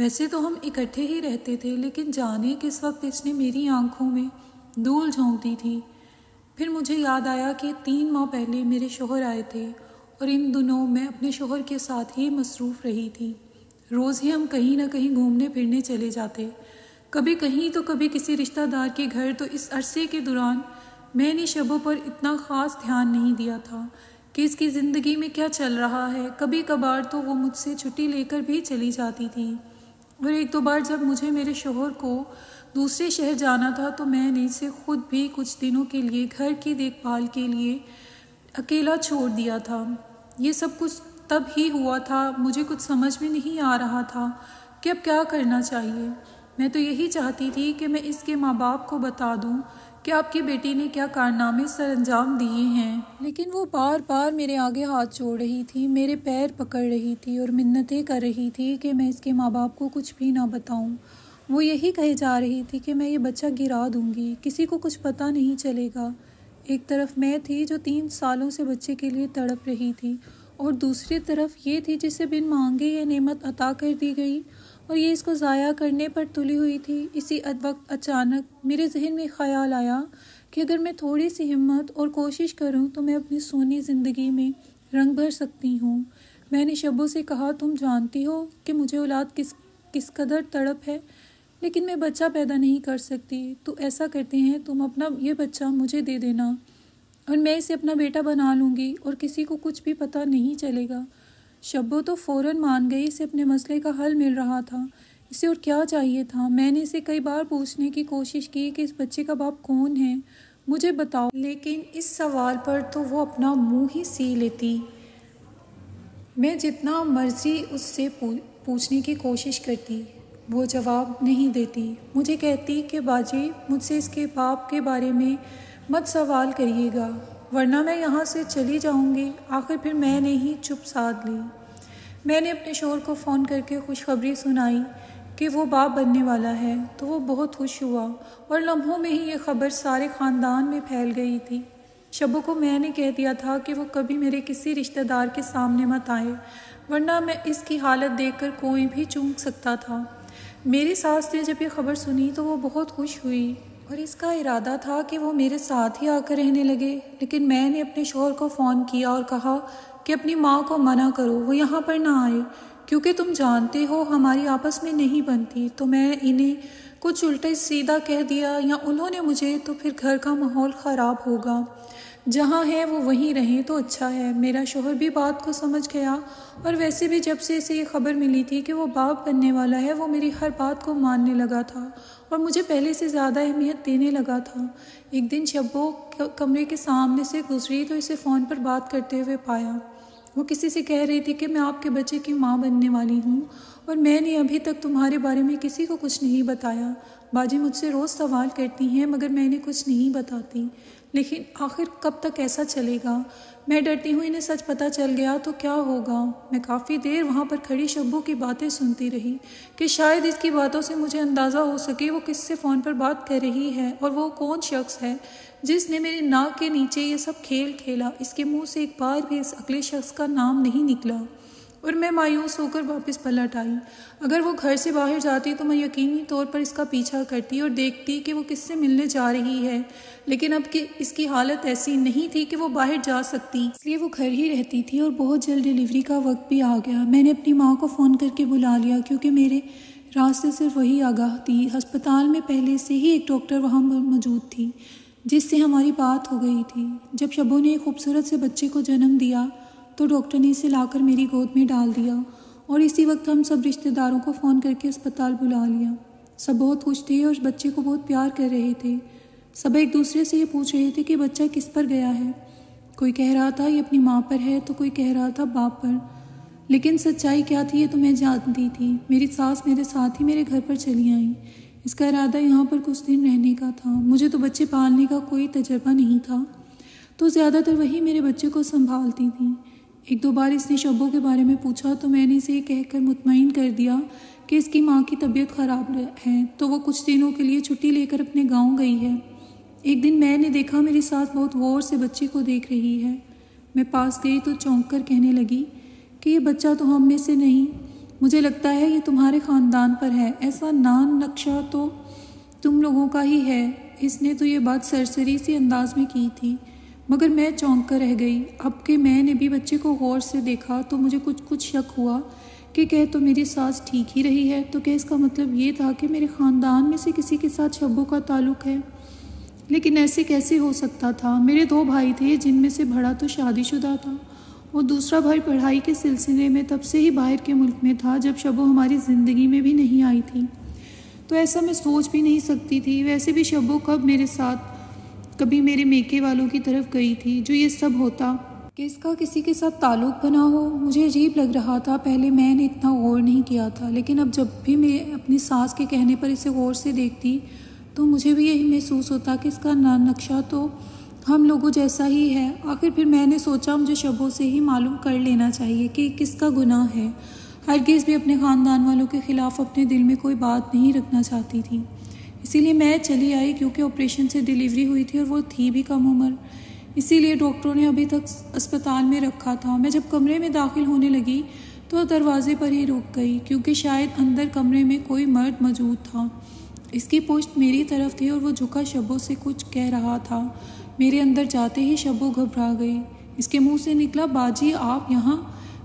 ویسے تو ہم اکٹھے ہی رہتے تھے، لیکن جانے کس وقت اس نے میری آنکھوں میں دھول جھونک دی تھی۔ پھر مجھے یاد آیا کہ 3 ماہ پہلے میرے شوہر آئے تھے اور ان دنوں میں اپنے شوہر کے ساتھ ہی مصروف رہی تھی۔ روز ہی ہم کہیں نہ کہیں گھومنے پھرنے چلے جاتے، کبھی کہیں تو کبھی کسی رشتہ دار کے گھر۔ تو اس عرصے کے دوران میں نے شبوں پر اتنا خاص دھیان نہیں دیا تھا کہ اس کی زندگی میں کیا چل رہا ہے۔ کبھی کبھار تو وہ مجھ سے چھٹی لے کر بھی چلی جاتی تھی، اور 1-2 بار جب مجھے میرے شوہر کو دوسرے شہر جانا تھا تو میں نے اسے خود بھی کچھ دنوں کے لیے گھر کی دیکھ بھال کے لیے اکیلا چھوڑ دیا تھا۔ یہ سب کچھ تب ہی ہوا تھا۔ مجھے کچھ سمجھ میں نہیں آ رہا تھا کہ اب کیا کرنا چاہیے۔ میں تو یہی چاہتی تھی کہ میں اس کے ماں باپ کو بتا دوں کہ آپ کی بیٹی نے کیا کارنامے سر انجام دیے ہیں، لیکن وہ بار بار میرے آگے ہاتھ جوڑ رہی تھی، میرے پیر پکڑ رہی تھی اور منتیں کر رہی تھی کہ میں اس کے ماں باپ کو کچھ بھی نہ بتاؤں۔ وہ یہی کہے جا رہی تھی کہ میں یہ بچہ گرا دوں گی، کسی کو کچھ پتہ نہیں چلے گا۔ ایک طرف میں تھی جو 3 سالوں سے بچے کے لیے تڑپ رہی تھی، اور دوسری طرف یہ تھی جسے بن مانگے یہ نعمت عطا کر دی گئی اور یہ اس کو ضائع کرنے پر تلی ہوئی تھی۔ اسی وقت اچانک میرے ذہن میں خیال آیا کہ اگر میں تھوڑی سی ہمت اور کوشش کروں تو میں اپنی سونی زندگی میں رنگ بھر سکتی ہوں۔ میں نے شبوں سے کہا، تم جانتی ہو کہ مجھے اولاد کس قدر تڑپ ہے، لیکن میں بچہ پیدا نہیں کر سکتی۔ تو ایسا کرتے ہیں، تم اپنا یہ بچہ مجھے دے دینا اور میں اسے اپنا بیٹا بنا لوں گی اور کسی کو کچھ بھی پتہ نہیں چلے گا۔ شبو تو فوراً مان گئی، اسے اپنے مسئلے کا حل مل رہا تھا، اسے اور کیا چاہیے تھا۔ میں نے اسے کئی بار پوچھنے کی کوشش کی کہ اس بچے کا باپ کون ہے، مجھے بتاؤ، لیکن اس سوال پر تو وہ اپنا منہ ہی سی لیتی۔ میں جتنا مرضی اس سے پوچھنے کی کوشش کرتی، وہ جواب نہیں دیتی۔ مجھے کہتی کہ باجی، مجھ سے اس کے باپ کے بارے میں مت سوال کریے گا، ورنہ میں یہاں سے چلی جاؤں گی۔ آخر پھر میں نے ہی چپ سادھ لی۔ میں نے اپنے شوہر کو فون کر کے خوشخبری سنائی کہ وہ باپ بننے والا ہے، تو وہ بہت خوش ہوا، اور لمحوں میں ہی یہ خبر سارے خاندان میں پھیل گئی تھی۔ شبو کو میں نے کہہ دیا تھا کہ وہ کبھی میرے کسی رشتہ دار کے سامنے مت آئے، ورنہ میں اس کی حالت دیکھ کر کوئی بھی چونک سکتا تھا۔ میری ساس نے جب یہ خبر سنی تو وہ بہت خوش ہوئی، اور اس کا ارادہ تھا کہ وہ میرے ساتھ ہی آ کر رہنے لگے، لیکن میں نے اپنے شوہر کو فون کیا اور کہا کہ اپنی ماں کو منع کرو، وہ یہاں پر نہ آئے، کیونکہ تم جانتے ہو ہماری آپس میں نہیں بنتی۔ تو میں انہیں کچھ الٹا سیدھا کہہ دیا یا انہوں نے مجھے، تو پھر گھر کا ماحول خراب ہوگا۔ جہاں ہے وہ وہیں رہیں تو اچھا ہے۔ میرا شوہر بھی بات کو سمجھ گیا، اور ویسے بھی جب سے اسے یہ خبر ملی تھی کہ وہ باپ بننے والا ہے، وہ میری ہر بات کو ماننے لگا تھا اور مجھے پہلے سے زیادہ اہمیت دینے لگا تھا۔ ایک دن شبو کمرے کے سامنے سے گزری تو اسے فون پر بات کرتے ہوئے پایا۔ وہ کسی سے کہہ رہی تھی کہ میں آپ کے بچے کی ماں بننے والی ہوں، اور میں نے ابھی تک تمہارے بارے میں کسی کو کچھ نہیں بتایا۔ باجی مجھ سے روز سوال کرتی ہیں، مگر میں نے کچھ نہیں بتاتی، لیکن آخر کب تک ایسا چلے گا؟ میں ڈرتی ہوں انہیں سچ پتہ چل گیا تو کیا ہوگا۔ میں کافی دیر وہاں پر کھڑی شبو کی باتیں سنتی رہی کہ شاید اس کی باتوں سے مجھے اندازہ ہو سکے وہ کس سے فون پر بات کر رہی ہے، اور وہ کون شخص ہے جس نے میرے ناک کے نیچے یہ سب کھیل کھیلا۔ اس کے منہ سے ایک بار بھی اس اگلے شخص کا نام نہیں نکلا، اور میں مایوس ہو کر واپس پلٹ آئی۔ اگر وہ گھر سے باہر جاتی تو میں یقینی طور پر اس کا پیچھا کرتی اور دیکھتی کہ وہ کس سے ملنے جا رہی ہے، لیکن اب اس کی حالت ایسی نہیں تھی کہ وہ باہر جا سکتی، اس لیے وہ گھر ہی رہتی تھی، اور بہت جلد ڈیلیوری کا وقت بھی آ گیا۔ میں نے اپنی ماں کو فون کر کے بلا لیا، کیونکہ میرے راستے صرف وہی آگاہ تھی۔ ہسپتال میں پہلے سے ہی ایک ڈاکٹر وہاں موجود تھی جس سے ہماری بات ہو گئی تھی۔ جب شبو نے ایک خوبصورت سے بچے کو جنم دیا تو ڈاکٹر نے اسے لا کر میری گود میں ڈال دیا، اور اسی وقت ہم سب رشتہ داروں کو فون کر کے اسپتال بلا لیا۔ سب بہت خوش تھے اور بچے کو بہت پیار کر رہے تھے۔ سب ایک دوسرے سے یہ پوچھ رہے تھے کہ بچہ کس پر گیا ہے۔ کوئی کہہ رہا تھا یہ اپنی ماں پر ہے، تو کوئی کہہ رہا تھا باپ پر، لیکن سچائی کیا تھی یہ تو میں جانتی تھی۔ میری ساس میرے ساتھ ہی میرے گھر پر چلی آئیں۔ اس کا ارادہ یہاں پر کچھ دن رہنے کا تھا۔ مجھے تو بچے پالنے کا کوئی تجربہ نہیں تھا، تو زیادہ تر وہی میرے بچے کو سنبھالتی تھیں۔ 1-2 بار اس نے شبو کے بارے میں پوچھا تو میں نے اسے یہ کہہ کر مطمئن کر دیا کہ اس کی ماں کی طبیعت خراب ہے، تو وہ کچھ دنوں کے لیے چھٹی لے کر اپنے گاؤں گئی ہے۔ ایک دن میں نے دیکھا میری ساس بہت غور سے بچے کو دیکھ رہی ہے۔ میں پاس گئی تو چونک کر کہنے لگی کہ یہ بچہ تو ہم میں سے نہیں۔ مجھے لگتا ہے یہ تمہارے خاندان پر ہے، ایسا نان نقشہ تو تم لوگوں کا ہی ہے۔ اس نے تو یہ بات سرسری سی انداز میں کی تھی، مگر میں چونک کر رہ گئی۔ اب کہ میں نے بھی بچے کو غور سے دیکھا تو مجھے کچھ شک ہوا کہ کہہ تو میری ساس ٹھیک ہی رہی ہے، تو کہ اس کا مطلب یہ تھا کہ میرے خاندان میں سے کسی کے ساتھ شبو کا تعلق ہے۔ لیکن ایسے کیسے ہو سکتا تھا؟ میرے 2 بھائی تھے، جن میں سے بڑا تو شادی شدہ تھا اور دوسرا بھائی پڑھائی کے سلسلے میں تب سے ہی باہر کے ملک میں تھا، جب شبو ہماری زندگی میں بھی نہیں آئی تھی۔ تو ایسا میں سوچ بھی نہیں سکتی تھی۔ ویسے بھی شبو کب میرے ساتھ کبھی میرے میکے والوں کی طرف گئی تھی جو یہ سب ہوتا کہ اس کا کسی کے ساتھ تعلق بنا ہو؟ مجھے عجیب لگ رہا تھا۔ پہلے میں نے اتنا غور نہیں کیا تھا، لیکن اب جب بھی میں اپنی ساس کے کہنے پر اسے غور سے دیکھتی تو مجھے بھی یہی محسوس ہوتا کہ اس کا نقشہ تو ہم لوگوں جیسا ہی ہے۔ آخر پھر میں نے سوچا مجھے شبو سے ہی معلوم کر لینا چاہیے کہ کس کا گناہ ہے۔ ہرگز بھی اپنے خاندان والوں کے خلاف اپنے دل میں کوئی بات نہیں رکھنا چاہتی تھی، اسی لیے میں چلی آئی، کیونکہ آپریشن سے ڈیلیوری ہوئی تھی اور وہ تھی بھی کم عمر، اسی لیے ڈاکٹروں نے ابھی تک اسپتال میں رکھا تھا۔ میں جب کمرے میں داخل ہونے لگی تو دروازے پر ہی رک گئی، کیونکہ شاید اندر کمرے میں کوئی مرد موجود تھا۔ اس کی پشت میری طرف تھی اور وہ جھکا شبو سے کچھ کہہ رہا تھا۔ میرے اندر جاتے ہی شبو گھبرا گئی۔ اس کے منہ سے نکلا، باجی آپ یہاں؟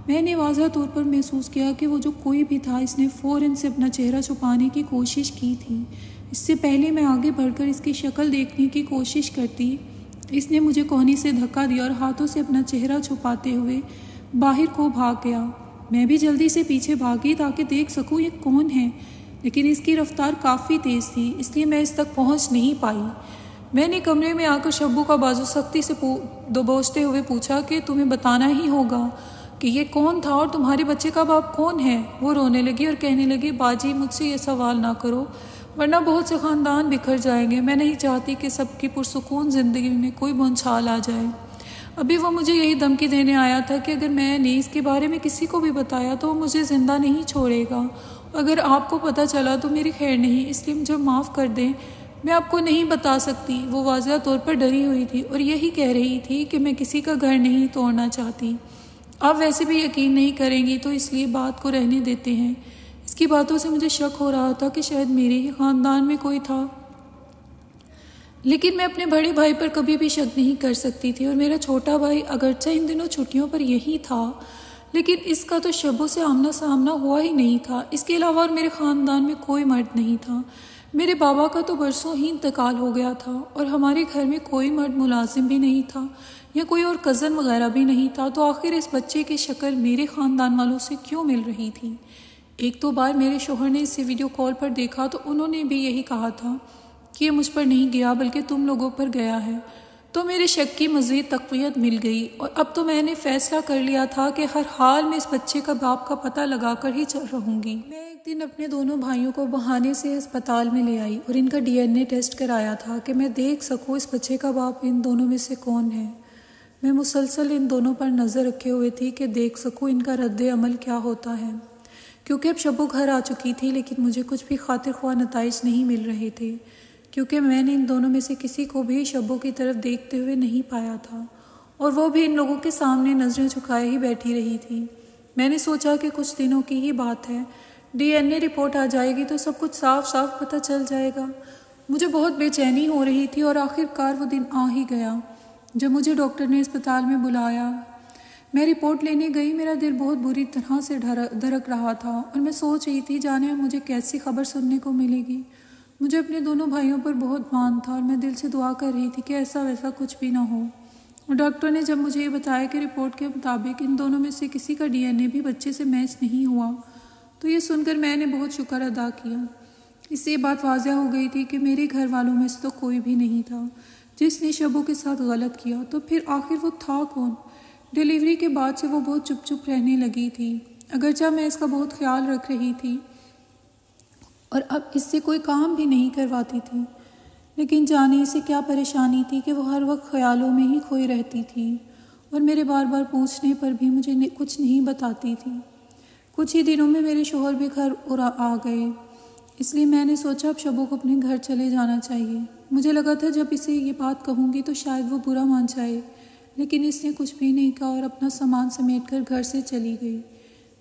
میں نے واضح طور پر محسوس کیا کہ وہ جو کوئی بھی تھا اس نے فوراً سے اپنا چہرہ چھپانے کی کوشش کی تھی۔ اس سے پہلے میں آگے بڑھ کر اس کی شکل دیکھنے کی کوشش کرتی، اس نے مجھے کوہنی سے دھکا دیا اور ہاتھوں سے اپنا چہرہ چھپاتے ہوئے باہر کو بھاگ گیا۔ میں بھی جلدی سے پیچھے بھاگی تاکہ دیکھ سکوں یہ کون ہے، لیکن اس کی رفتار کافی تیز تھی، اس لیے میں اس تک پہنچ نہیں پائی۔ میں نے کمرے میں آ کر شبو کا بازو سختی سے دبوچتے ہوئے پوچھا کہ تمہیں بتانا ہی ہوگا کہ یہ کون تھا اور تمہارے بچے کا باپ کون ہے؟ وہ رونے لگی اور کہنے لگی، باجی مجھ سے یہ سوال نہ کرو، ورنہ بہت سے خاندان بکھر جائیں گے۔ میں نہیں چاہتی کہ سب کی پرسکون زندگی میں کوئی بونچھال آ جائے۔ ابھی وہ مجھے یہی دھمکی دینے آیا تھا کہ اگر میں نے اس کے بارے میں کسی کو بھی بتایا تو وہ مجھے زندہ نہیں چھوڑے گا، اگر آپ کو پتہ چلا تو میری خیر نہیں، اس لیے مجھے معاف کر دیں، میں آپ کو نہیں بتا سکتی۔ وہ واضح طور پر ڈری ہوئی تھی اور یہی کہہ رہی تھی کہ میں کسی کا گھر نہیں توڑنا چاہتی، آپ ویسے بھی یقین نہیں کریں گی تو اس لیے بات کو رہنے دیتے ہیں۔ اس کی باتوں سے مجھے شک ہو رہا تھا کہ شاید میرے ہی خاندان میں کوئی تھا، لیکن میں اپنے بڑے بھائی پر کبھی بھی شک نہیں کر سکتی تھی، اور میرا چھوٹا بھائی اگرچہ ان دنوں چھٹیوں پر یہی تھا، لیکن اس کا تو شبو سے آمنا سامنا ہوا ہی نہیں تھا۔ اس کے علاوہ اور میرے خاندان میں کوئی مرد نہیں تھا۔ میرے بابا کا تو برسوں ہی انتقال ہو گیا تھا اور ہمارے گھر میں کوئی مرد ملازم بھی نہیں تھا یا کوئی اور کزن وغیرہ بھی نہیں تھا، تو آخر اس بچے کی شکل میرے خاندان والوں سے کیوں مل رہی تھی؟ 1-2 بار میرے شوہر نے اسے ویڈیو کال پر دیکھا تو انہوں نے بھی یہی کہا تھا کہ یہ مجھ پر نہیں گیا بلکہ تم لوگوں پر گیا ہے، تو میرے شک کی مزید تقویت مل گئی، اور اب تو میں نے فیصلہ کر لیا تھا کہ ہر حال میں اس بچے کا باپ کا پتہ لگا کر ہی رہوں گی۔ میں ایک دن اپنے دونوں بھائیوں کو بہانے سے ہسپتال میں لے آئی اور ان کا DNA ٹیسٹ کرایا تھا کہ میں دیکھ سکوں اس بچے کا باپ ان دونوں میں سے کون ہے۔ میں مسلسل ان دونوں پر نظر رکھے ہوئے تھی کہ دیکھ سکوں ان کا رد عمل کیا ہوتا ہے، کیونکہ اب شبو گھر آ چکی تھی، لیکن مجھے کچھ بھی خاطر خواہ نتائج نہیں مل رہے تھے، کیونکہ میں نے ان دونوں میں سے کسی کو بھی شبو کی طرف دیکھتے ہوئے نہیں پایا تھا، اور وہ بھی ان لوگوں کے سامنے نظریں جھکائے ہی بیٹھی رہی تھی۔ میں نے سوچا کہ کچھ دنوں کی ہی بات ہے، DNA رپورٹ آ جائے گی تو سب کچھ صاف صاف پتہ چل جائے گا۔ مجھے بہت بے چینی ہو رہی تھی، اور آخر کار وہ دن آ ہی گیا جب مجھے ڈاکٹر نے اسپتال میں بلایا۔ میں رپورٹ لینے گئی، میرا دل بہت بری طرح سے دھڑک رہا تھا، اور میں سوچ رہی تھی جانے مجھے کیسی خبر سننے کو ملے گی۔ مجھے اپنے دونوں بھائیوں پر بہت مان تھا اور میں دل سے دعا کر رہی تھی کہ ایسا ویسا کچھ بھی نہ ہو، اور ڈاکٹر نے جب مجھے یہ بتایا کہ رپورٹ کے مطابق ان دونوں میں سے کسی کا DNA بھی بچے سے میچ نہیں ہوا، تو یہ سن کر میں نے بہت شکر ادا کیا۔ اس سے یہ بات واضح ہو گئی تھی کہ میرے گھر والوں میں سے تو کوئی بھی نہیں تھا جس نے شبو کے ساتھ غلط کیا، تو پھر آخر وہ تھا کون؟ ڈیلیوری کے بعد سے وہ بہت چپ چپ رہنے لگی تھی، اگرچہ میں اس کا بہت خیال رکھ رہی تھی اور اب اس سے کوئی کام بھی نہیں کرواتی تھی، لیکن جانے اسے کیا پریشانی تھی کہ وہ ہر وقت خیالوں میں ہی کھوئی رہتی تھی اور میرے بار بار پوچھنے پر بھی مجھے کچھ نہیں بتاتی تھی۔ کچھ ہی دنوں میں میرے شوہر بھی گھر آ گئے، اس لیے میں نے سوچا اب شبو کو اپنے گھر چلے جانا چاہیے۔ مجھے لگا تھا جب اسے یہ بات کہوں گی تو شاید وہ برا مان جائے، لیکن اس نے کچھ بھی نہیں کہا اور اپنا سامان سمیٹ کر گھر سے چلی گئی۔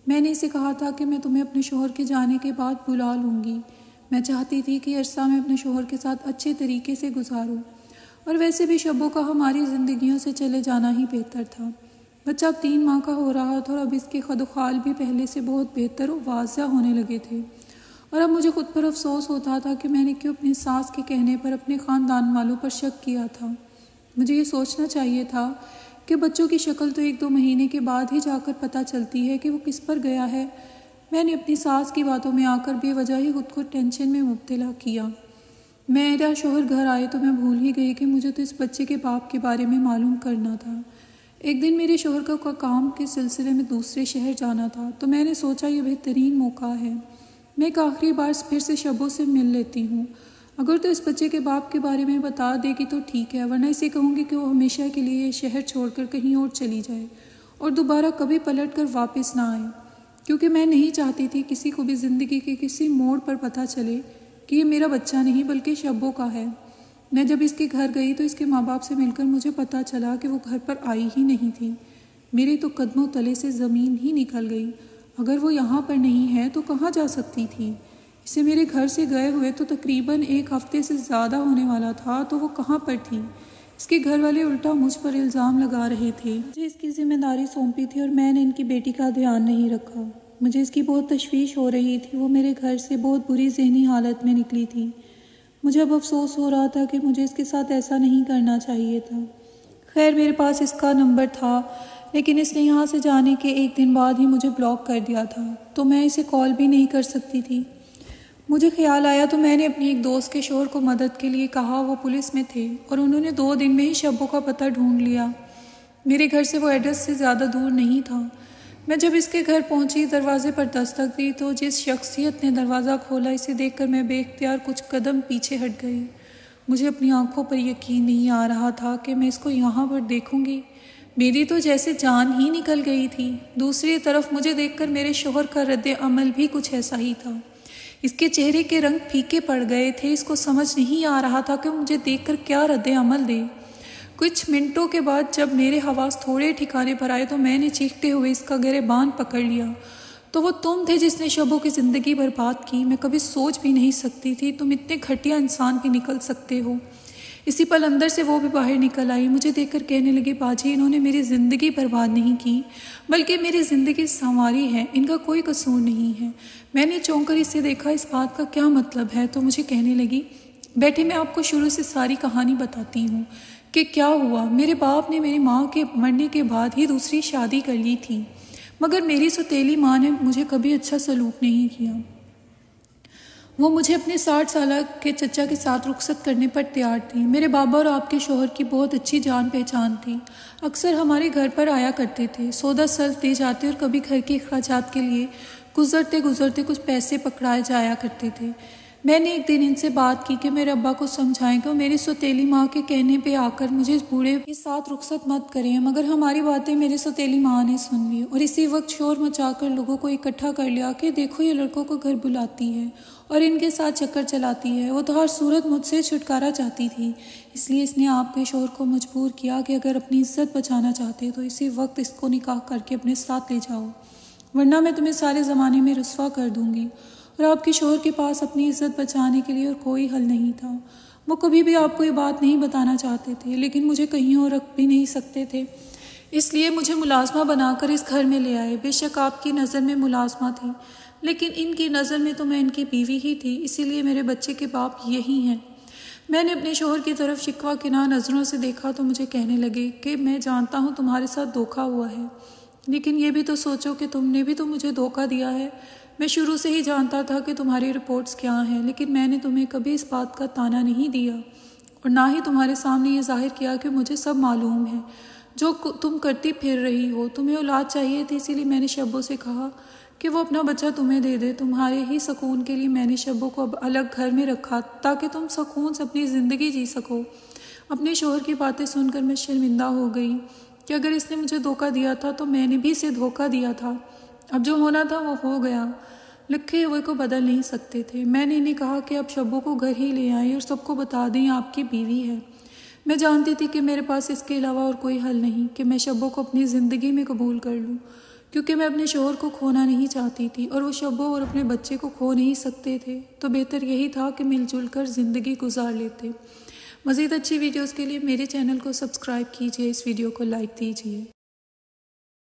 میں نے اسے کہا تھا کہ میں تمہیں اپنے شوہر کے جانے کے بعد بلا لوں گی۔ میں چاہتی تھی کہ عرصہ میں اپنے شوہر کے ساتھ اچھے طریقے سے گزاروں، اور ویسے بھی شبوں کا ہماری زندگیوں سے چلے جانا ہی بہتر تھا۔ بچہ اب 3 ماہ کا ہو رہا تھا، اور اب اس کے خد و خال بھی پہلے سے بہت بہتر و واضح ہونے لگے تھے، اور اب مجھے خود پر افسوس ہوتا تھا کہ میں نے کیوں اپنی ساس کے کہنے پر اپنے خاندان والوں پر شک کیا تھا۔ مجھے یہ سوچنا چاہیے تھا کہ بچوں کی شکل تو 1-2 مہینے کے بعد ہی جا کر پتہ چلتی ہے کہ وہ کس پر گیا ہے۔ میں نے اپنی ساس کی باتوں میں آ کر بے وجہ ہی خود کو ٹینشن میں مبتلا کیا۔ میرا شوہر گھر آئے تو میں بھول ہی گئی کہ مجھے تو اس بچے کے باپ کے بارے میں معلوم کرنا تھا۔ ایک دن میرے شوہر کا کام کے سلسلے میں دوسرے شہر جانا تھا، تو میں نے سوچا یہ بہترین موقع ہے، میں ایک آخری بار پھر سے شبوں سے مل لیتی ہوں۔ اگر تو اس بچے کے باپ کے بارے میں بتا دے گی تو ٹھیک ہے، ورنہ اسے کہوں گی کہ وہ ہمیشہ کے لیے یہ شہر چھوڑ کر کہیں اور چلی جائے اور دوبارہ کبھی پلٹ کر واپس نہ آئے، کیونکہ میں نہیں چاہتی تھی کسی کو بھی زندگی کے کسی موڑ پر پتہ چلے کہ یہ میرا بچہ نہیں بلکہ شبوں کا ہے۔ میں جب اس کے گھر گئی تو اس کے ماں باپ سے مل کر مجھے پتہ چلا کہ وہ گھر پر آئی ہی نہیں تھی۔ میرے تو قدموں تلے سے زمین ہی نکل گئی۔ اگر وہ یہاں پر نہیں ہے تو کہاں جا سکتی تھی؟ اسے میرے گھر سے گئے ہوئے تو تقریباً 1 ہفتے سے زیادہ ہونے والا تھا، تو وہ کہاں پر تھی؟ اس کے گھر والے الٹا مجھ پر الزام لگا رہے تھے۔ مجھے اس کی ذمہ داری سونپی تھی اور میں نے ان کی بیٹی کا دھیان نہیں رکھا۔ مجھے اس کی بہت تشویش ہو رہی تھی۔ وہ میرے گھر سے بہت بری ذہنی حالت میں نکلی تھی۔ مجھے اب افسوس ہو رہا تھا کہ مجھے اس کے ساتھ ایسا نہیں کرنا چاہیے تھا۔ خیر میرے پاس اس کا نمبر تھا، لیکن اس نے یہاں سے جانے کے 1 دن بعد ہی مجھے بلاک کر دیا تھا، تو میں اسے کال بھی نہیں کر سکتی تھی۔ مجھے خیال آیا تو میں نے اپنی ایک دوست کے شوہر کو مدد کے لیے کہا۔ وہ پولیس میں تھے اور انہوں نے 2 دن میں ہی شبوں کا پتہ ڈھونڈ لیا۔ میرے گھر سے وہ ایڈریس سے زیادہ دور نہیں تھا۔ میں جب اس کے گھر پہنچی، دروازے پر دستک دی تو جس شخصیت نے دروازہ کھولا، اسے دیکھ کر میں بے اختیار کچھ قدم پیچھے ہٹ گئی۔ مجھے اپنی آنکھوں پر یقین نہیں آ رہا تھا کہ میں اس کو یہاں پر دیکھوں گی۔ میری تو جیسے جان ہی نکل گئی تھی۔ دوسری طرف مجھے دیکھ کر میرے شوہر کا رد عمل بھی کچھ ایسا ہی تھا۔ اس کے چہرے کے رنگ پھیکے پڑ گئے تھے۔ اس کو سمجھ نہیں آ رہا تھا کہ مجھے دیکھ کر کیا رد عمل دے۔ کچھ منٹوں کے بعد جب میرے حواس تھوڑے ٹھکانے پر آئے تو میں نے چیختے ہوئے اس کا گریبان پکڑ لیا۔ تو وہ تم تھے جس نے شبوں کی زندگی برباد کی۔ میں کبھی سوچ بھی نہیں سکتی تھی تم اتنے گھٹیا انسان بھی نکل سکتے ہو۔ اسی پل اندر سے وہ بھی باہر نکل آئی۔ مجھے دیکھ کر کہنے لگی، باجی انہوں نے میری زندگی برباد نہیں کی بلکہ میری زندگی سنواری ہے، ان کا کوئی قصور نہیں ہے۔ میں نے چونک کر اسے دیکھا، اس بات کا کیا مطلب ہے؟ تو مجھے کہنے لگی، بیٹے میں آپ کو شروع سے ساری کہانی بتاتی ہوں کہ کیا ہوا۔ میرے باپ نے میری ماں کے مرنے کے بعد ہی دوسری شادی کر لی تھی، مگر میری سوتیلی ماں نے مجھے کبھی اچھا سلوک نہیں کیا۔ وہ مجھے اپنے 60 سالہ کے چچا کے ساتھ رخصت کرنے پر تیار تھی۔ میرے بابا اور آپ کے شوہر کی بہت اچھی جان پہچان تھی، اکثر ہمارے گھر پر آیا کرتے تھے، سودا سلف دے جاتے اور کبھی گھر کے اخراجات کے لیے گزرتے کچھ پیسے پکڑائے جایا کرتے تھے۔ میں نے ایک دن ان سے بات کی کہ میرے ابا کو سمجھائیں کہ وہ میری سوتیلی ماں کے کہنے پہ آ کر مجھے اس بوڑھے کے ساتھ رخصت مت کریں، مگر ہماری باتیں میری سوتیلی ماں نے سن لی اور اسی وقت شور مچا کر لوگوں کو اکٹھا کر لیا کہ دیکھو یہ لڑکوں کو گھر بلاتی ہے اور ان کے ساتھ چکر چلاتی ہے۔ وہ تو ہر صورت مجھ سے چھٹکارا چاہتی تھی، اس لیے اس نے آپ کے شوہر کو مجبور کیا کہ اگر اپنی عزت بچانا چاہتے تو اسی وقت اس کو نکاح کر کے اپنے ساتھ لے جاؤ، ورنہ میں تمہیں سارے زمانے میں رسوا کر دوں گی۔ اور آپ کے شوہر کے پاس اپنی عزت بچانے کے لیے اور کوئی حل نہیں تھا۔ وہ کبھی بھی آپ کو یہ بات نہیں بتانا چاہتے تھے، لیکن مجھے کہیں اور رکھ بھی نہیں سکتے تھے، اس لیے مجھے ملازمہ بنا کر اس گھر میں لے آئے۔ بے شک آپ کی نظر میں ملازمہ تھی، لیکن ان کی نظر میں تو میں ان کی بیوی ہی تھی، اسی لیے میرے بچے کے باپ یہی ہیں۔ میں نے اپنے شوہر کی طرف شکوہ کناہ نظروں سے دیکھا تو مجھے کہنے لگے کہ میں جانتا ہوں تمہارے ساتھ دھوکہ ہوا ہے، لیکن یہ بھی تو سوچو کہ تم نے بھی تو مجھے دھوکہ دیا ہے۔ میں شروع سے ہی جانتا تھا کہ تمہاری رپورٹس کیا ہیں، لیکن میں نے تمہیں کبھی اس بات کا تانا نہیں دیا اور نہ ہی تمہارے سامنے یہ ظاہر کیا کہ مجھے سب معلوم ہے جو تم کرتی پھر رہی ہو۔ تمہیں اولاد چاہیے تھی، اسی لیے میں نے شبوں سے کہا کہ وہ اپنا بچہ تمہیں دے دے۔ تمہارے ہی سکون کے لیے میں نے شبوں کو اب الگ گھر میں رکھا تاکہ تم سکون سے اپنی زندگی جی سکو۔ اپنے شوہر کی باتیں سن کر میں شرمندہ ہو گئی کہ اگر اس نے مجھے دھوکہ دیا تھا تو میں نے بھی اسے دھوکہ دیا تھا۔ اب جو ہونا تھا وہ ہو گیا، لکھے ہوئے کو بدل نہیں سکتے تھے۔ میں نے انہیں کہا کہ اب شبوں کو گھر ہی لے آئیں اور سب کو بتا دیں آپ کی بیوی ہے۔ میں جانتی تھی کہ میرے پاس اس کے علاوہ اور کوئی حل نہیں کہ میں شبوں کو اپنی زندگی میں قبول کر لوں، کیونکہ میں اپنے شوہر کو کھونا نہیں چاہتی تھی اور وہ شبو اور اپنے بچے کو کھو نہیں سکتے تھے، تو بہتر یہی تھا کہ مل جل کر زندگی گزار لیتے۔ مزید اچھی ویڈیوز کے لیے میرے چینل کو سبسکرائب کیجیے، اس ویڈیو کو لائک دیجیے۔